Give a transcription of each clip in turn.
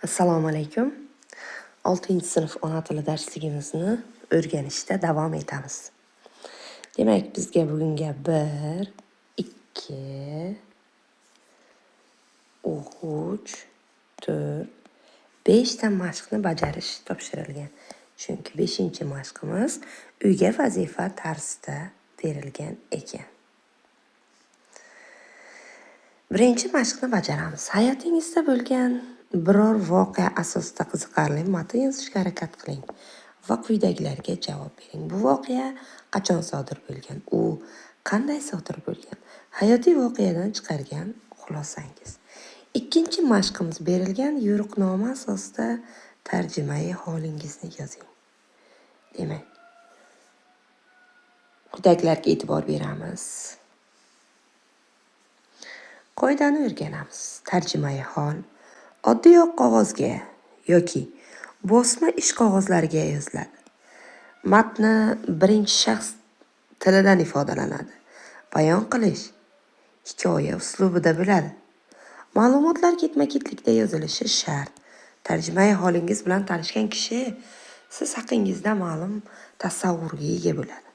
Assalomu alaykum. 6-sinf ona tili darsligimizni o'rganishda davom etamiz. Demak, bizga bugunga 1, 2, 3, 4, 5 ta mashqni bajarish topshirilgan. Chunki 5-mashqimiz uyga vazifa tarzida berilgan ekan. Birinchi mashqni bajaramiz. Hayotingizda bo'lgan biror voqea asosida qiziqarli matn yozishga harakat qiling va quyidagilarga javob bering. Bu voqea qachon sodir bo'lgan? U qanday sodir bo'lgan? Hayotiy voqeadan chiqargan xulosangiz. Ikkinchi mashqimiz berilgan yo'riqnoma asosida tarjimai holingizni yozing. Demak, quyidagilarga e'tibor beramiz. Qoidani o'rganamiz. Tarjimai hol oddiy qog'ozga yoki bosma ish qog'ozlariga yoziladi. Matni birinchi shaxs tilidan ifodalanadi. Bayon qilish hikoya uslubida bo'ladi. Ma'lumotlar ketma-ketlikda yozilishi shart. Tarjimai holingiz bilan tanishgan kishi siz haqingizda ma'lum tasavvurga ega bo'ladi.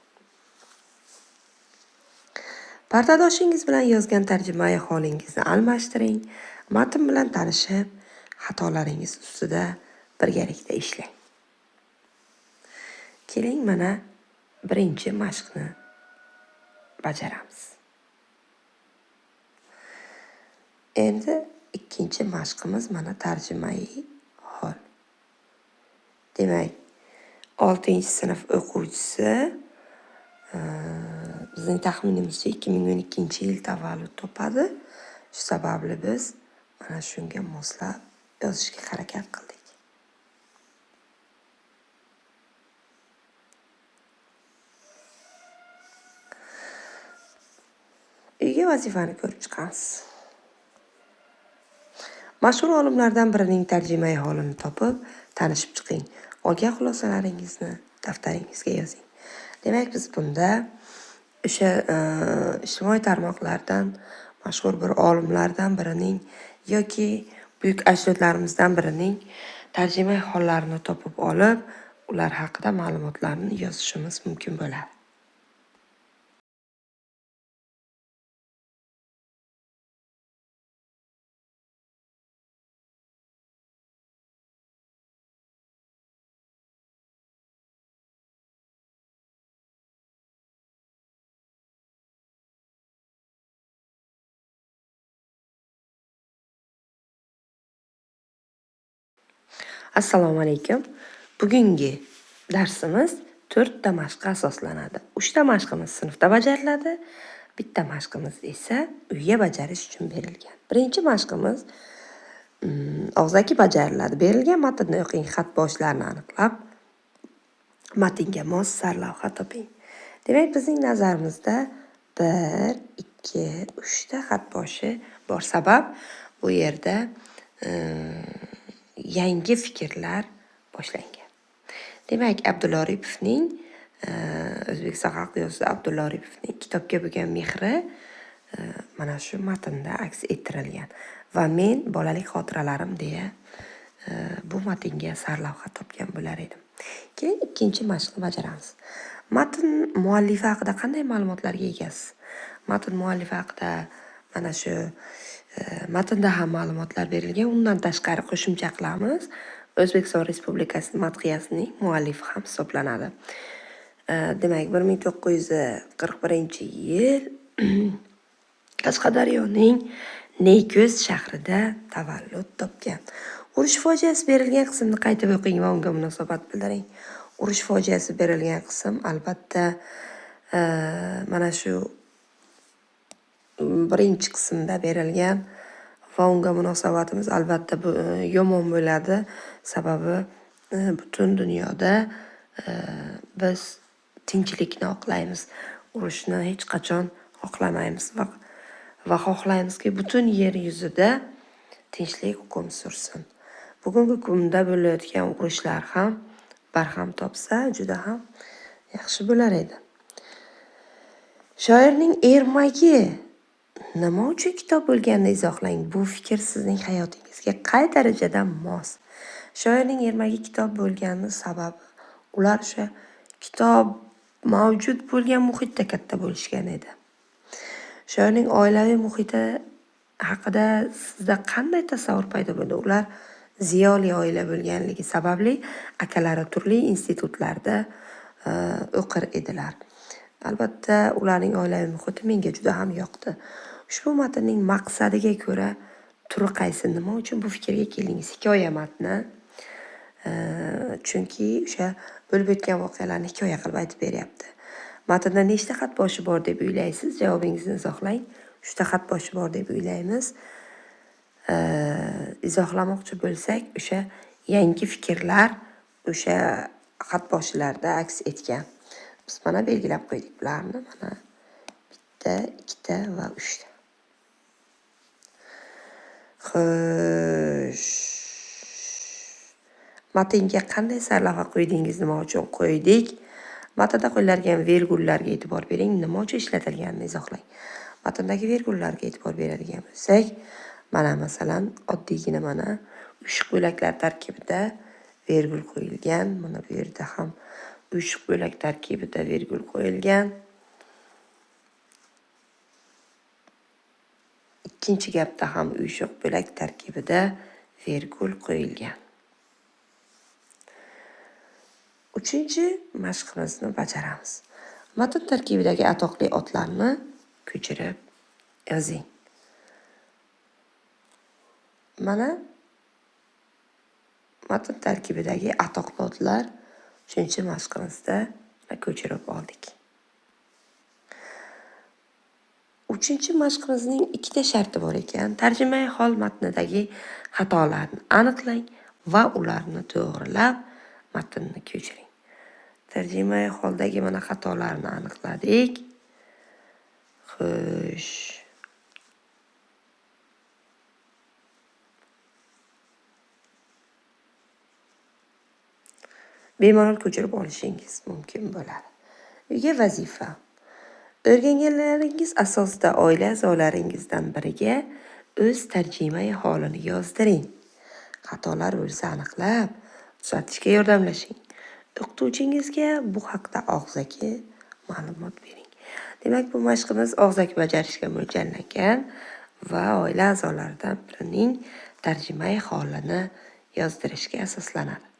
Pardadoshingiz bilan yozgan tarjimai holingizni almashtiring. Matn bilan tanishib, xatolaringiz ustida birgalikda ishlang. Keling, mana birinchi mashqni bajaramiz. Endi ikkinchi mashqimiz mana tarjimai hol. Demak, 6-sinf o'quvchisi bizning taxminimizcha 2012-yil tavallud topadi. Shu sababli biz mana shunga moslab yozishga harakat qildik. Uyga vazifani ko'rib chiqamiz. Mashhur olimlardan birining tarjimai holini topib, tanishib chiqing. Olgan xulosalaringizni daftaringizga yozing. Demak, biz bunda o'sha ijtimoiy tarmoqlardan mashhur bir olimlardan birining yoki buyuk ajdodlarimizdan birining tarjimai hollarini topib olib, ular haqida ma'lumotlarni yozishimiz mumkin bo'ladi. Assalomu alaykum. Bugungi darsimiz 4 ta mashqqa asoslanadi. 3 ta mashqimiz sinfda bajariladi, bitta mashqimiz esa uyga bajarish uchun berilgan. Birinchi mashqimiz og'zaki bajariladi. Berilgan matnni o'qing, xat boshlarini aniqlab, matnga mos sarlavha toping. Demak, bizning nazarimizda 1, 2, 3 ta xat boshi bor. Sabab bu yerda yangi fikrlar boshlangan. Demak, Abdulla Oripovning O'zbekiston xalq yozuvchisi Abdulla Oripovning kitobga bo'lgan mehri mana shu matnda aks ettirilgan va men bolalik xotiralarim deya bu matnga sarlavha topgan bo'lar edim. Keyin ikkinchi mashqni bajaramiz. Matn muallifi haqida qanday ma'lumotlarga egasiz? Matn muallifi haqida mana shu matnda ham ma'lumotlar berilgan. Undan tashqari qo'shimcha qilamiz. O'zbekiston Respublikasi madhiyasining muallifi ham hisoblanadi. Demak, 1941-yil Qashqadaryoning Neyko'z shahrida tavallud topgan. Urush fojiasi berilgan qismni qaytib o'qing va unga munosabat bildiring. Urush fojiasi berilgan qism albatta mana shu birinchi qismda berilgan va unga munosabatimiz albatta yomon bo'ladi. Sababi butun dunyoda biz tinchlikni xohlaymiz. Urushni hech qachon xohlamaymiz va xohlaymizki, butun yer yuzida tinchlik hukm sursin. Bugungi kunda bo'layotgan urushlar ham barham topsa, juda ham yaxshi bo'lar edi. Shoirning ermagi Nima uchun kitob bo'lganini izohlang. Bu fikr sizning hayotingizga qay darajada mos? Shoirning Ermagi kitob bo'lgani sababi ular o'sha kitob mavjud bo'lgan muhitda katta bo'lishgan edi. Shoirning oilaviy muhiti haqida sizda qanday tasavvur paydo bo'ldi? Ular ziyoli oila bo'lganligi sababli akalari turli institutlarda o'qir edilar. Albatta, ularning oilaviy muhiti menga juda ham yoqdi. Ushbu matnning maqsadiga ko'ra turi qaysi? Nima uchun bu fikrga keldingiz? Hikoya matni. Chunki o'sha bo'lib o'tgan voqealarni hikoya qilib aytib beryapti. Matnda nechta xat boshi bor deb o'ylaysiz? Javobingizni izohlang. 3 ta xat boshi bor deb o'ylaymiz. Izohlamoqchi bo'lsak, o'sha yangi fikrlar o'sha xat boshlarda aks etgan. Biz mana belgilab qo'ydik bularni. Mana 1, 2 va 3 ta. Xo'sh. Matnga qanday sarlavha qo'ydingiz? Nima uchun qo'ydik? Matnda qo'yilgan vergullarga e'tibor bering. Nima uchun ishlatilganini izohlang. Matndagi vergullarga e'tibor beradigan bo'lsak, mana masalan, oddiygina mana ushiq bo'laklar tarkibida vergul qo'yilgan. Mana bu yerda ham ushiq bo'lak tarkibida vergul qo'yilgan. Ikkinchi gapda ham ushiq bo'lak tarkibida vergul qo'yilgan. 3-chi mashqimizni bajaramiz. Matn tarkibidagi atoqli otlarni ko'chirib yozing. Mana matn tarkibidagi atoqli otlar 3-chi mashqimizda ko'chirib oldik. 3-chi mashqimizning 2 ta sharti bor ekan. Tarjimai hol matnidagi xatolarni aniqlang va ularni to'g'rilab matnni ko'chiring. Tarjimai holdagi mana xatolarni aniqladik. Xo'sh. Bemalol ko'chirib olishingiz mumkin bo'ladi. Uyga vazifa. O'rganganlaringiz asosida oila a'zolaringizdan biriga o'z tarjimai holini yozdiring. Xatolar bo'lsa aniqlab, tuzatishga yordamlashing. O'qituvchingizga bu haqda og'zaki ma'lumot bering. Demak, bu mashqimiz og'zaki bajarishga mo'ljallangan va oila a'zolaridan birining tarjimai holini yozdirishga asoslanadi.